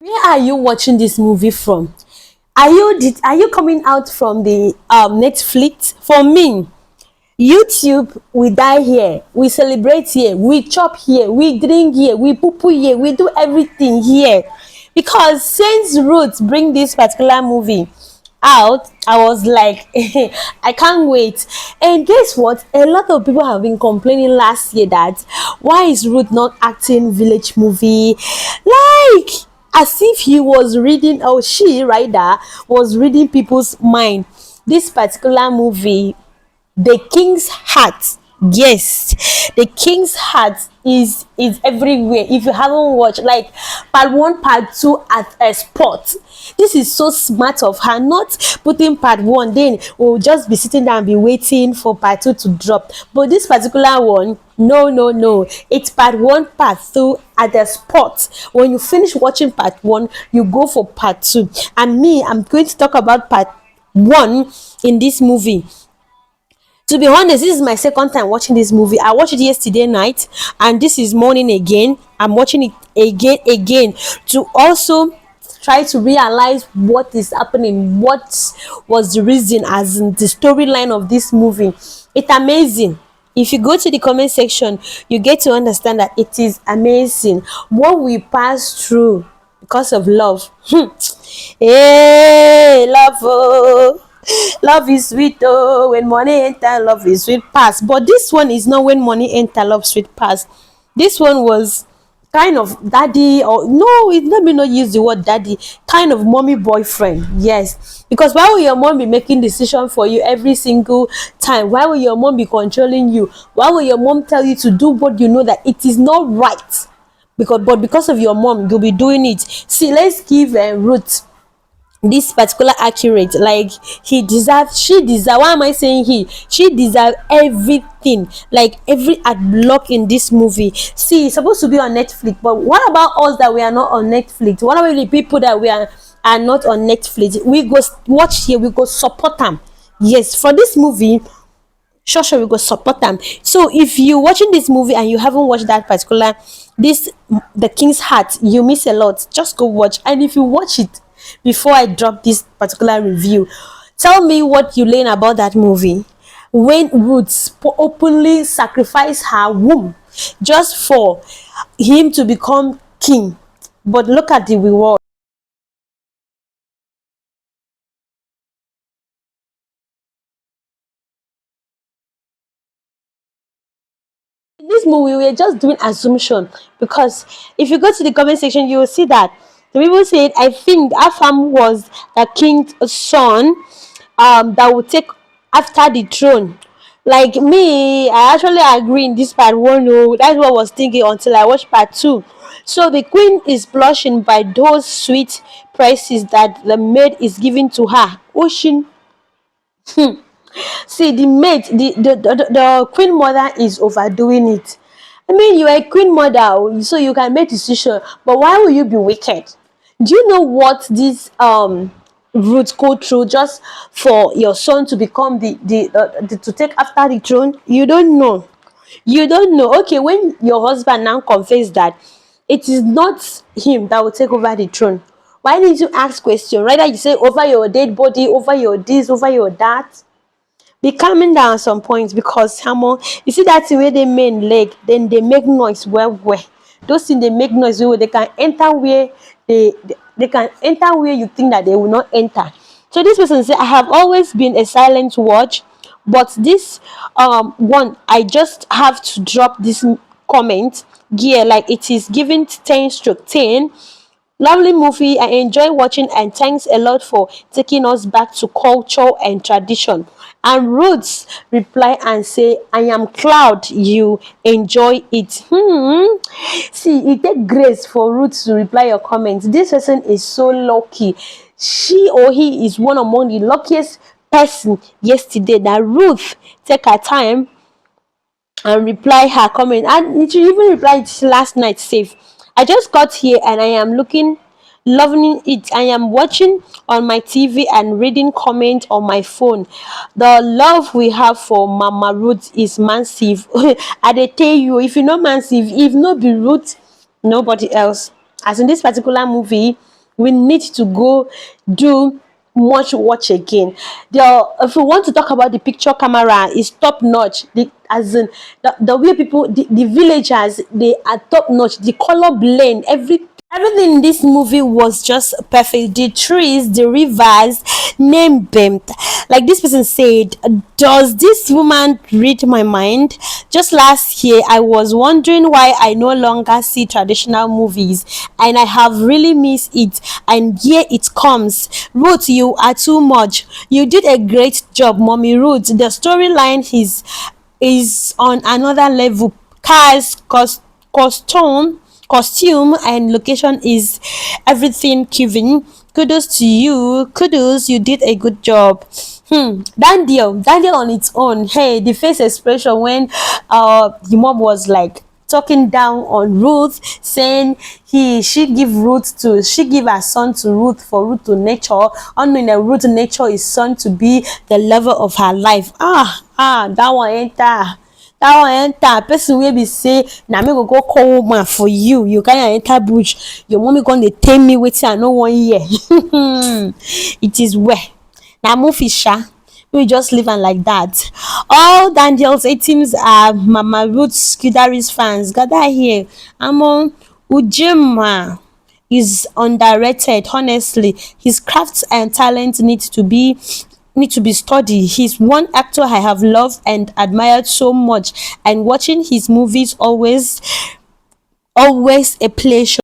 Where are you watching this movie from? Are you coming out from the Netflix? For me, YouTube, we die here, we celebrate here, we chop here, we drink here, we poo poo here, we do everything here. Because since Ruth bring this particular movie out, I was like, I can't wait. And guess what? A lot of people have been complaining last year that why is Ruth not acting village movie? Like, as if he was reading, or she rather was reading people's mind. This particular movie, the King's Heart, yes, the King's Heart is everywhere. If you haven't watched, like, part one, part two at a spot, this is so smart of her, not putting part one, then we'll just be sitting down and be waiting for part two to drop. But this particular one, no, no, no, it's part one, part two at the spot. When you finish watching part one, you go for part two. And me, I'm going to talk about part one in this movie. To be honest, this is my second time watching this movie. I watched it yesterday night, and this is morning again. I'm watching it again to also try to realize what is happening, what was the reason, as in the storyline of this movie. It's amazing. If you go to the comment section, you get to understand that it is amazing what we pass through because of love. Hey, love, oh. Love is sweet, oh, when money enter, love is sweet pass. But this one is not when money enter, love sweet pass. This one was kind of daddy, or no, it let me not use the word daddy, kind of mommy boyfriend. Yes, because why will your mom be making decision for you every single time? Why will your mom be controlling you? Why will your mom tell you to do what you know that it is not right? Because of your mom, you'll be doing it. See, let's give Ruth this particular accurate. Like, he deserves, she deserve, why am I saying he, she deserve everything, like every ad block in this movie. See, it's supposed to be on Netflix, but what about us that we are not on Netflix? What about the people that we are not on Netflix? We go watch here, we go support them. Yes, for this movie, sure, we go support them. So if you watching this movie and you haven't watched that particular, this the King's Heart, you miss a lot. Just go watch. And if you watch it before I drop this particular review, tell me what you learn about that movie, when Ruth openly sacrificed her womb just for him to become king. But look at the reward. In this movie, we're just doing assumption, because if you go to the comment section, you will see that the people said, I think Afam was the king's son, that would take after the throne. Like me, I actually agree in this part one. Oh, that's what I was thinking until I watched part two. So the queen is blushing by those sweet praises that the maid is giving to her. Ocean. See, the maid, the queen mother is overdoing it. I mean, you are a queen mother, oh, so you can make decision, but why will you be wicked? Do you know what this roots go through just for your son to become the to take after the throne? You don't know. You don't know. Okay, when your husband now confess that it is not him that will take over the throne, why didn't you ask question? Rather, you say over your dead body, over your this, over your that. Be calming down at some points, because Hamo, you see that way they main leg, then they make noise well. Those things they make noise well, they can enter where they can enter where you think that they will not enter. So this person said, I have always been a silent watch, but this one, I just have to drop this comment gear, like it is given 10/10. Lovely movie. I enjoy watching, and thanks a lot for taking us back to culture and tradition. And Roots reply and say, I am Cloud, you enjoy it. See, it takes grace for Roots to reply your comments. This person is so lucky. She or he is one among the luckiest person yesterday that Ruth take her time and reply her comment, and she even replied last night safe. I just got here and I am loving it. I am watching on my TV and reading comment on my phone. The love we have for Mama Ruth is massive. I dey tell you, if you know massive, if not be Ruth, nobody else. As in this particular movie, We need to go do much watch again. If we want to talk about the picture camera, is top notch. As in the way people, the villagers, they are top notch. The color blend, everything in this movie was just perfect. The trees, the rivers, name them. Like this person said, does this woman read my mind? Just last year, I was wondering why I no longer see traditional movies, and I have really missed it. And here it comes. Ruth, you are too much. You did a great job, Mommy Ruth. The storyline is on another level. Cars, costume and location is everything. Kevin, kudos to you. Kudos, you did a good job. Daniel on its own. Hey, the face expression when the mom was like talking down on Ruth, saying she give her son to Ruth for Ruth to nature, unknowing that Ruth nature is son to be the lover of her life. That one enter person wey be say na me go call woman for you. You carry enter bush, your mommy gonna tell me wetin I no wan hear. It is well. Na movie sha, we just leave am like that. All Daniel's Etims are Mama Ruth Kadiri's fans. Gather here. Among Ujima is underrated. Honestly, his crafts and talent need to be studied. He's one actor I have loved and admired so much, and watching his movies always a pleasure.